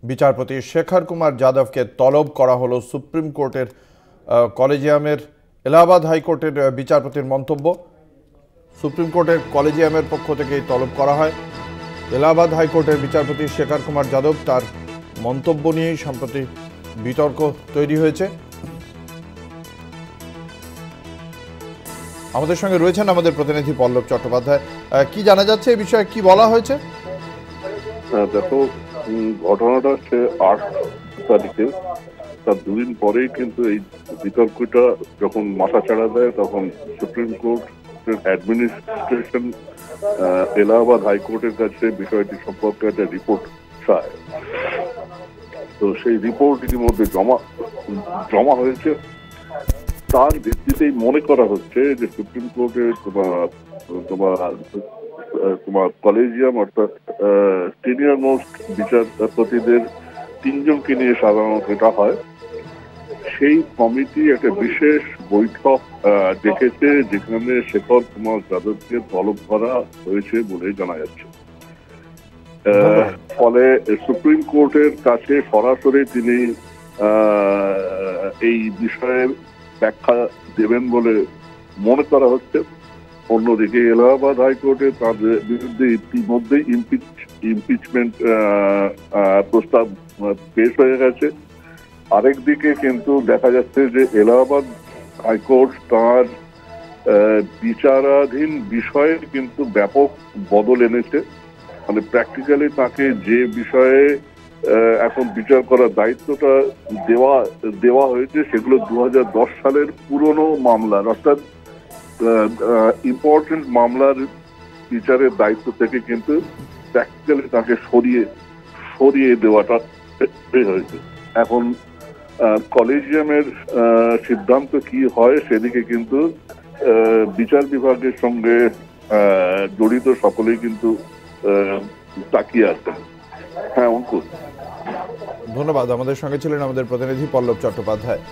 বিচারপতি শেখর কুমার যাদবকে তলব করা হলো সুপ্রিম কোর্টের কলেজিয়ামের। এলাহাবাদ হাইকোর্টের বিচারপতির মন্তব্য, সুপ্রিম কোর্টের কলেজিয়ামের পক্ষ থেকে তলব করা হয়। এলাহাবাদ হাইকোর্টের বিচারপতি শেখর কুমার যাদব, তার মন্তব্য নিয়েই সম্প্রতি বিতর্ক তৈরি হয়েছে। আমাদের সঙ্গে রয়েছেন আমাদের প্রতিনিধি পল্লব চট্টোপাধ্যায়। কি জানা যাচ্ছে এই বিষয়ে, কি বলা হয়েছে? দেখো, ঘটনাটা হচ্ছে 8 তারিখে, তার দুদিন পরেই কিন্তু এই বিতর্কটা যখন মাথা চাড়া দেয়, তখন সুপ্রিম কোর্টের অ্যাডমিনিস্ট্রেশন এলাহাবাদ হাইকোর্টের কাছে বিষয়টি সম্পর্কে একটা রিপোর্ট চায়। তো সেই রিপোর্ট ইতিমধ্যে জমা হয়েছে। তার ভিত্তিতেই মনে করা হচ্ছে যে সুপ্রিম কোর্টের তোমার কলেজিয়াম, অর্থাৎ সিনিয়র মোস্ট বিচারপতিদের 3 জনকে নিয়ে সাধারণত এটা হয়, সেই কমিটি একটা বিশেষ বৈঠক ডেকেছে, যেখানে শেখর কুমার যাদবকে তলব করা হয়েছে বলে জানা যাচ্ছে। ফলে সুপ্রিম কোর্টের কাছে সরাসরি তিনি এই বিষয়ে ব্যাখ্যা দেবেন বলে মনে করা হচ্ছে। অন্যদিকে এলাহাবাদ হাইকোর্টে তাদের বিরুদ্ধে ইতিমধ্যেই ইমপিচমেন্ট প্রস্তাব পেশ হয়ে গেছে। আরেকদিকে কিন্তু দেখা যাচ্ছে যে এলাহাবাদ হাইকোর্ট তার বিচারাধীন বিষয়ে কিন্তু ব্যাপক বদল এনেছে। মানে প্র্যাকটিক্যালি তাকে যে বিষয়ে এখন বিচার করার দায়িত্বটা দেওয়া হয়েছে, সেগুলো 2010 সালের পুরনো মামলার, অর্থাৎ ইম্পর্টেন্ট মামলার বিচারের দায়িত্ব থেকে কিন্তু প্র্যাকটিক্যালি তাকে সরিয়ে দেওয়াটা হয়েছে। এখন কলেজিয়ামের সিদ্ধান্ত কি হয় সেদিকে কিন্তু বিচার বিভাগের সঙ্গে জড়িত সকলেই কিন্তু তাকিয়ে আছেন। হ্যাঁ অঙ্কুর, ধন্যবাদ। আমাদের সঙ্গে ছিলেন আমাদের প্রতিনিধি পল্লব চট্টোপাধ্যায়।